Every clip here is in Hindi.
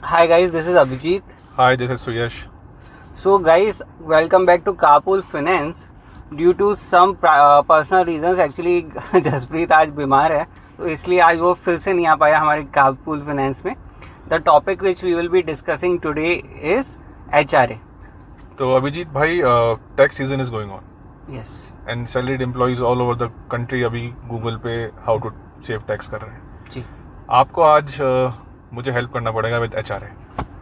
Hi guys, this is Abhijit. Hi, this is Suyash. So guys, welcome back to Carpool Finance. Due to some personal reasons, actually Jasprit आज बीमार है, तो इसलिए आज वो फिर से नहीं आ पाया हमारे Carpool Finance में. The topic which we will be discussing today is HRA. तो अभिजीत भाई, tax season is going on. Yes. And salaried employees all over the country अभी गूगल पे हाउ टू सेव टैक्स कर रहे हैं. जी. आपको आज मुझे हेल्प करना पड़ेगा विद HRA.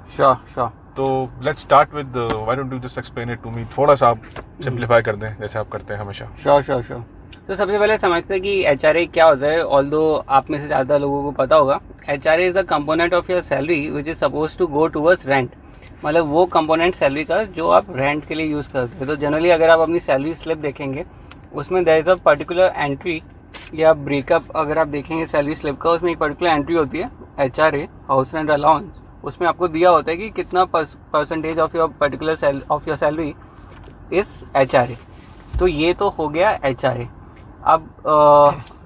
Sure. तो let's start with why don't you just explain it to me. थोड़ा सा आप सिंप्लीफाई कर दें जैसे आप करते हैं हमेशा. Sure. तो सबसे पहले समझते हैं कि HRA क्या होता है. ऑल्दो आप में से ज़्यादा लोगों को पता होगा, HRA is the component of your salary which is suppose to go towards rent. मतलब वो कंपोनेंट सैलरी का जो आप रेंट के लिए यूज़ करते हो. तो जनरली अगर आप अपनी सैलरी स्लिप देखेंगे, उसमें there is a particular entry या ब्रेकअप अगर आप देखेंगे सैलरी स्लिप का, उसमें एक पर्टिकुलर एंट्री होती है HRA, हाउस रेंट अलाउंस. उसमें आपको दिया होता है कि कितना percentage of your particular of your salary इस HRA. तो ये तो हो गया HRA. अब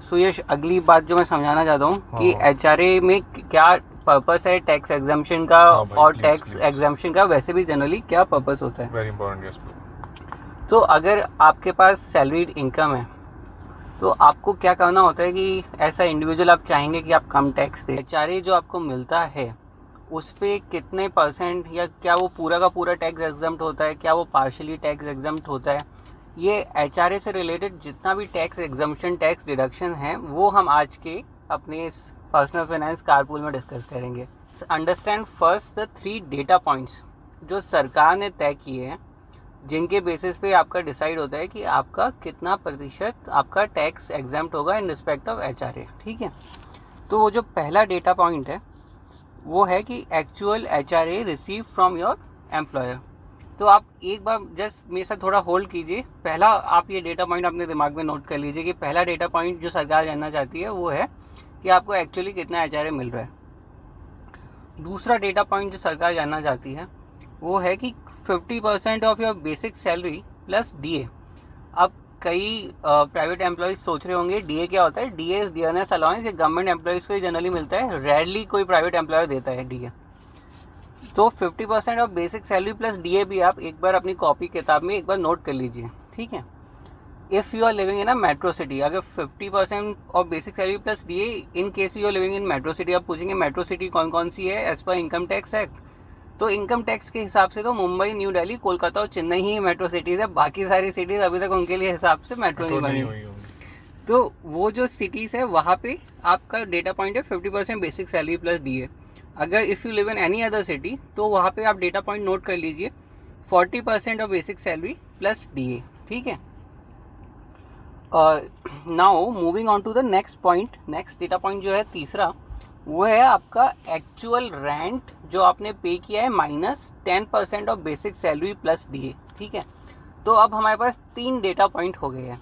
सुयश, अगली बात जो मैं समझाना चाहता हूँ कि HRA में क्या पर्पस है टैक्स एग्जाम्पशन का, और टैक्स एग्जाम्पशन का वैसे भी जनरली क्या पर्पस होता है. Very important. यस. तो अगर आपके पास सैलरीड इनकम है, तो आपको क्या करना होता है कि ऐसा इंडिविजुअल आप चाहेंगे कि आप कम टैक्स दें. HRA जो आपको मिलता है उस पर कितने परसेंट, या क्या वो पूरा का पूरा टैक्स एग्जम्प्ट होता है, क्या वो पार्शली टैक्स एग्जम्प्ट होता है, ये HRA से रिलेटेड जितना भी टैक्स एग्जम्पशन, टैक्स डिडक्शन है, वो हम आज के अपने पर्सनल फाइनेंस कारपूल में डिस्कस करेंगे. Understand first the 3 data points जो सरकार ने तय किए हैं, जिनके बेसिस पे आपका डिसाइड होता है कि आपका कितना प्रतिशत आपका टैक्स एग्जम्प्ट होगा इन रिस्पेक्ट ऑफ HRA. ठीक है. तो वो जो पहला डेटा पॉइंट है वो है कि actual HRA receive from your employer. तो आप एक बार जस्ट मेरे साथ थोड़ा होल्ड कीजिए. पहला आप ये डेटा पॉइंट अपने दिमाग में नोट कर लीजिए कि पहला डेटा पॉइंट जो सरकार जानना चाहती है वो है कि आपको एक्चुअली कितना HRA मिल रहा है. दूसरा डेटा पॉइंट जो सरकार जानना चाहती है वो है कि 50% of your basic salary plus DA. अब कई प्राइवेट एम्प्लॉयज सोच रहे होंगे DA क्या होता है. DA is dearness allowance. ये गवर्नमेंट एम्प्लॉयज़ को ही जनरली मिलता है, रेयरली कोई प्राइवेट एम्प्लॉयर देता है DA. तो 50% of basic salary plus DA भी आप एक बार अपनी कॉपी किताब में एक बार नोट कर लीजिए. ठीक है. If you are living in a metro city, अगर 50% of basic salary plus DA in case you are living in metro city. आप पूछेंगे मेट्रो सिटी कौन कौन सी है as per income tax act. तो इनकम टैक्स के हिसाब से तो मुंबई, न्यू दिल्ली, कोलकाता और चेन्नई ही मेट्रो सिटीज़ है. बाकी सारी सिटीज़ अभी तक उनके लिए हिसाब से मेट्रो नहीं बनी. तो वो जो सिटीज़ है वहाँ पे आपका डेटा पॉइंट है 50% बेसिक सैलरी प्लस DA. अगर if you live in any other city तो वहाँ पे आप डेटा पॉइंट नोट कर लीजिए 40% of basic salary plus DA. ठीक है. Now moving on to the next point. Next data point जो है तीसरा, वो है आपका एक्चुअल रेंट जो आपने पे किया है minus 10% of basic salary plus DA. ठीक है. तो अब हमारे पास 3 डेटा पॉइंट हो गए हैं.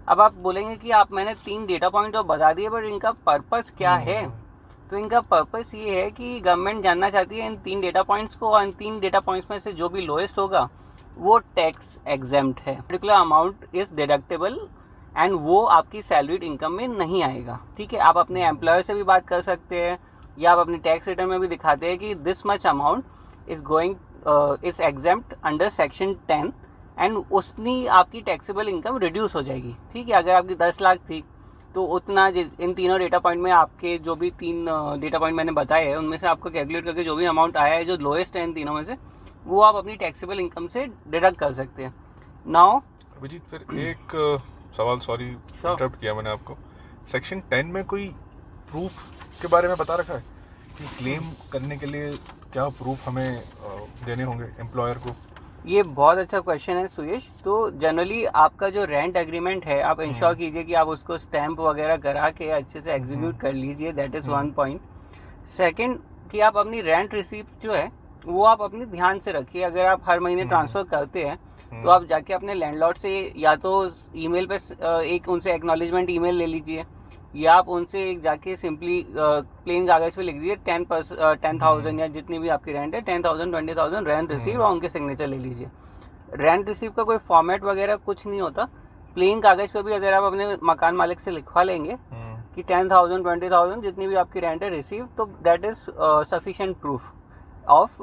अब आप बोलेंगे कि आप मैंने 3 डेटा पॉइंट तो बता दिए, बट इनका पर्पस क्या है. तो इनका पर्पस ये है कि गवर्नमेंट जानना चाहती है इन 3 डेटा पॉइंट्स को, और इन 3 डेटा पॉइंट्स में से जो भी लोएस्ट होगा वो टैक्स एग्जेम्प्ट है. Particular amount is deductible and वो आपकी सैलरीड इनकम में नहीं आएगा. ठीक है. आप अपने एम्प्लॉयर से भी बात कर सकते हैं, या आप अपने टैक्स रिटर्न में भी दिखाते हैं कि this much amount is going is exempt under section 10, and उसमें आपकी टैक्सेबल इनकम रिड्यूस हो जाएगी. ठीक है. अगर आपकी 10 लाख थी तो उतना इन तीनों डेटा पॉइंट में आपके जो भी 3 डेटा पॉइंट मैंने बताए हैं उनमें से आपको कैलकुलेट करके जो भी अमाउंट आया है जो लोएस्ट है इन तीनों में से, वो आप अपनी टैक्सेबल इनकम से डिडक्ट कर सकते हैं. नाउ अभिजीत, फिर एक सवाल, सॉरी इंटरप्ट किया मैंने आपको. सेक्शन 10 में कोई प्रूफ के बारे में बता रखा है कि क्लेम करने के लिए क्या प्रूफ हमें देने होंगे एम्प्लॉयर को? ये बहुत अच्छा क्वेश्चन है सुयश. तो जनरली आपका जो रेंट एग्रीमेंट है आप इंश्योर कीजिए कि आप उसको स्टैंप वगैरह करा के अच्छे से एग्जीक्यूट कर लीजिए. That is 1 point. सेकंड, कि आप अपनी रेंट रिसीप्ट जो है वो आप अपनी ध्यान से रखिए. अगर आप हर महीने ट्रांसफ़र करते हैं तो आप जाके अपने लैंडलॉर्ड से या तो ईमेल पे एक उनसे एक्नॉलेजमेंट ईमेल ले लीजिए, या आप उनसे एक जाके सिंपली प्लेन कागज़ पे लिख दीजिए 10,000 या जितनी भी आपकी रेंट है 10,000 20,000 रेंट रिसीव, और उनके सिग्नेचर ले लीजिए. रेंट रिसीव का कोई फॉर्मेट वगैरह कुछ नहीं होता. प्लेन कागज़ पे भी अगर आप अपने मकान मालिक से लिखवा लेंगे कि 10,000 20,000 जितनी भी आपकी रेंट है रिसीव, तो that is sufficient proof. Of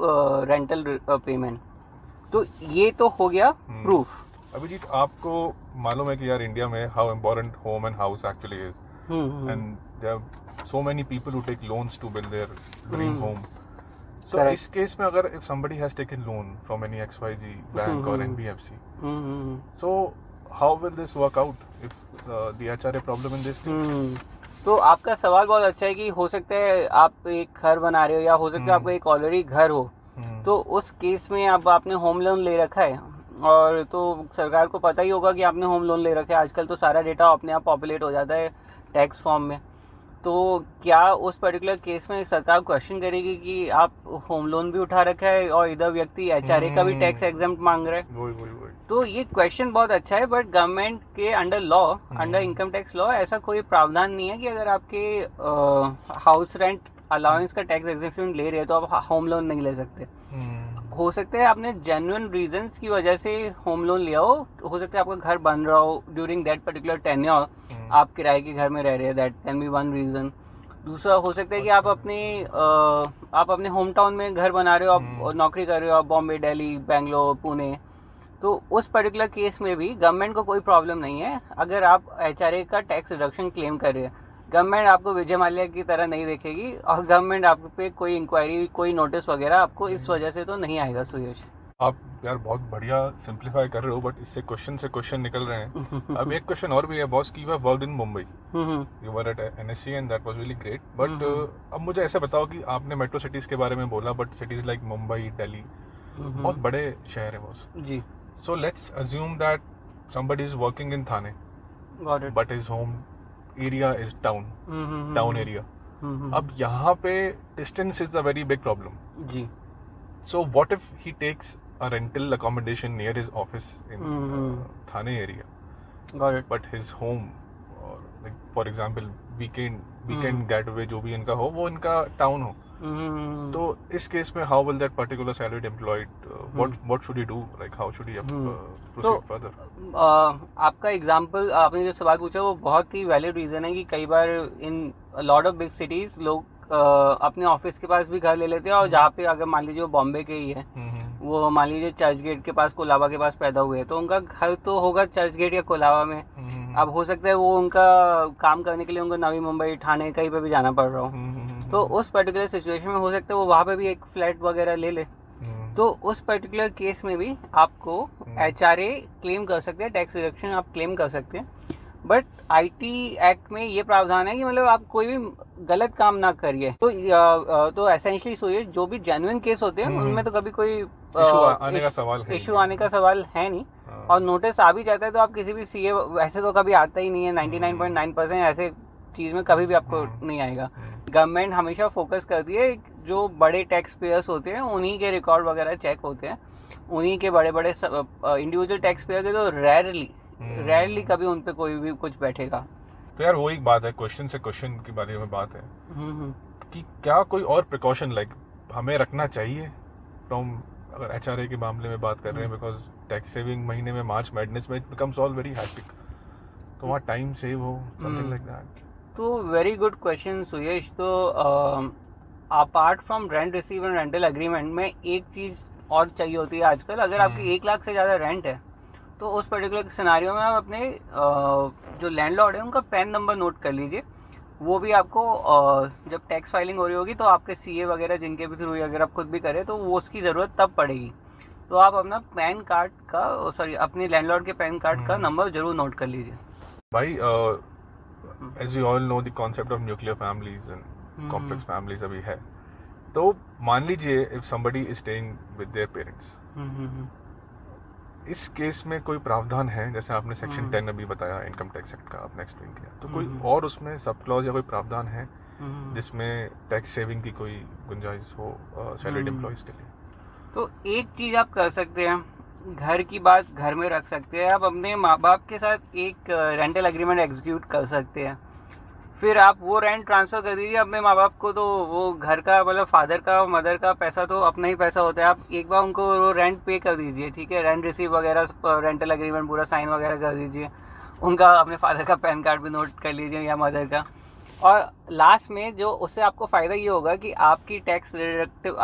rental payment. तो ये तो हो गया प्रूफ। अभिजीत, आपको मालूम है कि यार इंडिया में how important home and house actually is, and there are so many people who take loans to build their dream home. So इस केस में अगर if somebody has taken loan from any XYZ bank और NBFC, so how will this work out if the HRA problem in this case? तो आपका सवाल बहुत अच्छा है कि हो सकता है आप एक घर बना रहे हो या हो सकता है आपका एक ऑलरेडी घर हो, तो उस केस में अब आपने होम लोन ले रखा है और तो सरकार को पता ही होगा कि आपने होम लोन ले रखा है। आजकल तो सारा डेटा अपने आप पॉपुलेट हो जाता है टैक्स फॉर्म में। तो क्या उस पर्टिकुलर केस में सरकार क्वेश्चन करेगी कि आप होम लोन भी उठा रखा है और इधर व्यक्ति HRA का भी टैक्स एग्जम्प्ट मांग रहा है? तो ये क्वेश्चन बहुत अच्छा है, बट गवर्नमेंट के under law, under income tax law ऐसा कोई प्रावधान नहीं है कि अगर आपके हाउस रेंट अलाउंस का टैक्स एग्जेम्पशन ले रहे हैं तो आप होम लोन नहीं ले सकते। हो सकता है आपने जेन्युइन रीजंस की वजह से होम लोन लिया हो सकता है आपका घर बन रहा हो ड्यूरिंग दैट पर्टिकुलर टेन्योर, आप किराए के घर में रह रहे हैं, that can be one reason. दूसरा हो सकता है कि आप अपने होम टाउन में घर बना रहे हो, आप नौकरी कर रहे हो, आप बॉम्बे, दिल्ली, बेंगलोर, पुणे, तो उस पर्टिकुलर केस में भी गवर्नमेंट को कोई प्रॉब्लम नहीं है अगर आप HRA का टैक्स रिडक्शन क्लेम कर रहे हैं। गवर्नमेंट आपको विजय माल्या की तरह नहीं देखेगी और गवर्नमेंट आप पे कोई इंक्वायरी, कोई नोटिस वगैरह आपको इस वजह से तो नहीं आएगा। सुयश, आप यार बहुत बढ़िया सिंप्लीफाई कर रहे हो, बट इससे क्वेश्चन से क्वेश्चन निकल रहे हैं। अब एक क्वेश्चन और भी है बॉस, की you have worked in Mumbai, you were at NSC and that was really great, but अब मुझे ऐसा बताओ कि आपने मेट्रो सिटीज के बारे में बोला, but cities like Mumbai, Delhi बहुत बड़े शहर है boss ji. So let's assume that somebody is working in Thane, but his home area is town area. अब यहाँ पे distance is a very big problem. Ji. So what if he takes a rental accommodation near his office in Thane area? Got it. But his home, or like for example weekend getaway जो भी इनका हो वो इनका टाउन हो, तो इस केस में how will that particular salaried employed what should he do, like how should he proceed further? आपका एग्जांपल, आपने जो सवाल पूछा वो बहुत ही वैलिड रीजन है कि कई बार in lot of big cities लोग अपने ऑफिस के पास भी घर ले लेते हैं, और जहाँ पे अगर मान लीजिए वो बॉम्बे के ही है, वो मान लीजिए चर्च गेट के पास, कोलाबा के पास पैदा हुए, तो उनका घर तो होगा चर्च गेट या कोलाबा में। अब हो सकता है वो उनका काम करने के लिए उनको नवी मुंबई, ठाणे कहीं पे भी जाना पड़ रहा हो, तो उस पर्टिकुलर सिचुएशन में हो सकता है वो वहाँ पे भी एक फ्लैट वगैरह ले ले, तो उस पर्टिकुलर केस में भी आपको HRA क्लेम कर सकते हैं, टैक्स रिडक्शन आप क्लेम कर सकते हैं। बट IT एक्ट में ये प्रावधान है कि मतलब आप कोई भी गलत काम ना करिए। तो एसेंशियली सोइए, जो भी जेन्युइन केस होते हैं उनमें तो कभी कोई इशू आने का सवाल है नहीं, और नोटिस आ भी जाता है तो आप किसी भी CA, वैसे तो कभी आता ही नहीं है, 99.9% ऐसे चीज में कभी भी आपको नहीं आएगा। गवर्नमेंट हमेशा फोकस करती है जो बड़े टैक्स पेयर्स होते हैं उन्हीं के रिकॉर्ड वगैरह चेक होते हैं, उन्हीं के बड़े बड़े इंडिविजुअल टैक्स पेयर के तो रेयरली कभी उन पे कोई भी कुछ बैठेगा। तो यार वो एक बात है, क्वेश्चन से क्वेश्चन के बारे में बात है कि क्या कोई और प्रिकॉशन लाइक हमें रखना चाहिए फ्रॉम, अगर HRA के मामले में बात कर रहे हैं, बिकॉज टैक्स सेविंग महीने में मार्च मैडनेस में it becomes all very hectic, तो वहाँ टाइम सेव हो, समथिंग लाइक दैट। तो वेरी गुड क्वेश्चन सुयश। तो apart from rent receive and rental agreement में एक चीज और चाहिए होती है आजकल। अगर आपकी 1 लाख से ज्यादा रेंट है तो उस पर्टिकुलर सिनारियो में आप अपने जो लैंडलॉर्ड है उनका पैन नंबर नोट कर लीजिए। वो भी आपको जब टैक्स फाइलिंग हो रही होगी तो आपके CA वगैरह जिनके भी थ्रू अगर आप खुद भी करें तो वो उसकी ज़रूरत तब पड़ेगी, तो आप अपना पैन कार्ड का अपने लैंडलॉर्ड के पैन कार्ड का नंबर जरूर नोट कर लीजिए। भाई as we all know the concept of nuclear families and complex families अभी है, तो मान लीजिए if somebody is staying with their parents, इस केस में कोई प्रावधान है, जैसे आपने सेक्शन 10 अभी बताया इनकम टैक्स एक्ट का, आपने एक्सप्लेन किया, तो कोई और उसमें सब क्लॉज या कोई प्रावधान है जिसमें टैक्स सेविंग की कोई गुंजाइश हो सैलरीड एम्प्लॉइज के लिए? तो एक चीज आप कर सकते हैं, घर की बात घर में रख सकते हैं, आप अपने माँ बाप के साथ एक रेंटल एग्रीमेंट एग्जीक्यूट कर सकते हैं, फिर आप वो रेंट ट्रांसफर कर दीजिए अपने माँ बाप को, तो वो घर का मतलब फादर का मदर का पैसा तो अपना ही पैसा होता है, आप एक बार उनको वो रेंट पे कर दीजिए, ठीक है, रेंट रिसीव वगैरह रेंटल एग्रीमेंट पूरा साइन वगैरह कर दीजिए, उनका अपने फादर का पैन कार्ड भी नोट कर लीजिए या मदर का, और लास्ट में जो उससे आपको फ़ायदा ये होगा कि आपकी टैक्स डिडक्टिव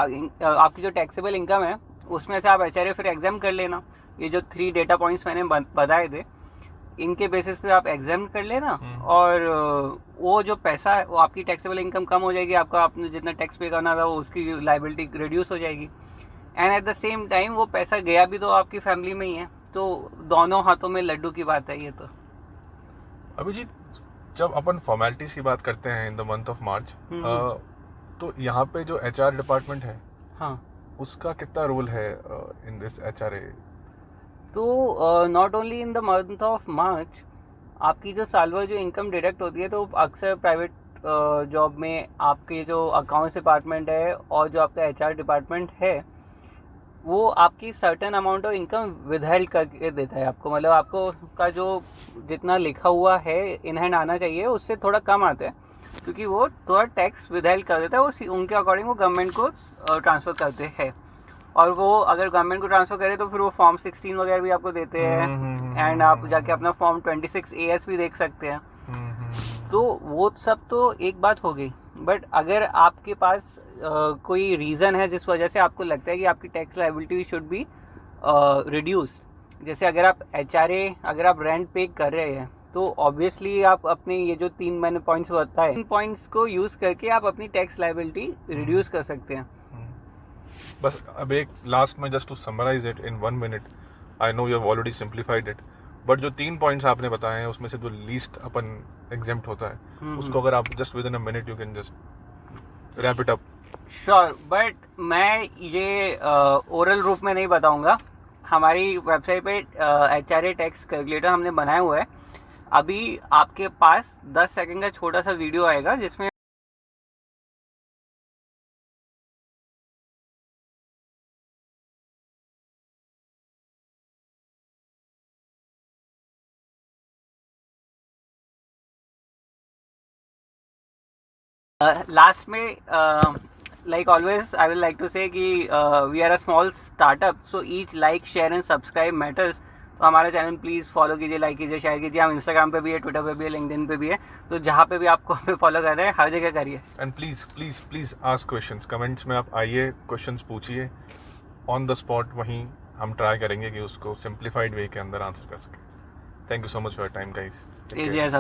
आपकी जो टैक्सेबल इनकम है उसमें से आप HRA फिर एग्जाम कर लेना। ये जो 3 डेटा पॉइंट्स मैंने बताए थे, इनके बेसिस पे आप एग्जाम कर लेना, और वो जो पैसा है वो आपकी टैक्सेबल इनकम कम हो जाएगी, आपका आपने जितना टैक्स पे करना था वो उसकी लाइबिलिटी रिड्यूस हो जाएगी, and at the same time वो पैसा गया भी तो आपकी फैमिली में ही है। तो दोनों हाथों में लड्डू की बात है ये तो। अभिजीत, जब अपन फॉर्मेलिटीज की बात करते हैं in the month of March, तो यहाँ पे जो HR डिपार्टमेंट है, हाँ, उसका कितना रोल है इन दिस HRA? तो not only in the month of March, आपकी जो साल भर जो इनकम डिडक्ट होती है तो अक्सर प्राइवेट जॉब में आपके जो अकाउंट्स डिपार्टमेंट है और जो आपका HR डिपार्टमेंट है वो आपकी certain amount of income withheld करके देता है आपको। मतलब आपको का जो जितना लिखा हुआ है इन हैंड आना चाहिए उससे थोड़ा कम आता है, क्योंकि वो थोड़ा टैक्स विदहेल्ड कर देता है। वो उनके अकॉर्डिंग वो गवर्नमेंट को ट्रांसफ़र करते हैं, और वो अगर गवर्नमेंट को ट्रांसफ़र करे तो फिर वो फॉर्म 16 वगैरह भी आपको देते हैं, एंड आप जाके अपना फॉर्म 26 AS भी देख सकते हैं। तो वो सब तो एक बात हो गई, बट अगर आपके पास कोई रीज़न है जिस वजह से आपको लगता है कि आपकी tax liability should be reduce, जैसे अगर आप HRA अगर आप रेंट पे कर रहे हैं तो ऑब्वियसली आप अपने ये जो 3 मैंने पॉइंट्स बताए, इन पॉइंट्स को यूज़ करके आप अपनी टैक्स लायबिलिटी रिड्यूस कर सकते हैं। बस अब एक लास्ट में just to summarise it in 1 minute, I know you have already simplified it, but जो 3 पॉइंट्स आपने बताए हैं उसमें से जो लीस्ट अपन एग्जेम्प्ट होता है उसको अगर आप just with in a minute you can just wrap it up. Sure, but मैं ये ओरल रूप में नहीं बताऊंगा। हमारी वेबसाइट पे HRA टैक्स कैलकुलेटर हमने बनाया हुआ है। अभी आपके पास 10 सेकंड का छोटा सा वीडियो आएगा जिसमें लास्ट में like always I will like to say कि we are a small startup, so each like share and subscribe matters। तो हमारा चैनल प्लीज़ फॉलो कीजिए, लाइक कीजिए, शेयर कीजिए। हम इंस्टाग्राम पे भी है, ट्विटर पे भी है, लिंक्डइन पे भी है, तो जहाँ पे भी आपको हमें फॉलो कर रहे हैं हर जगह करिए। And please please please ask questions, comments में आप आइए, क्वेश्चंस पूछिए ऑन द स्पॉट, वहीं हम ट्राई करेंगे कि उसको सिंप्लीफाइड वे के अंदर आंसर कर सकें। Thank you so much for your time guys.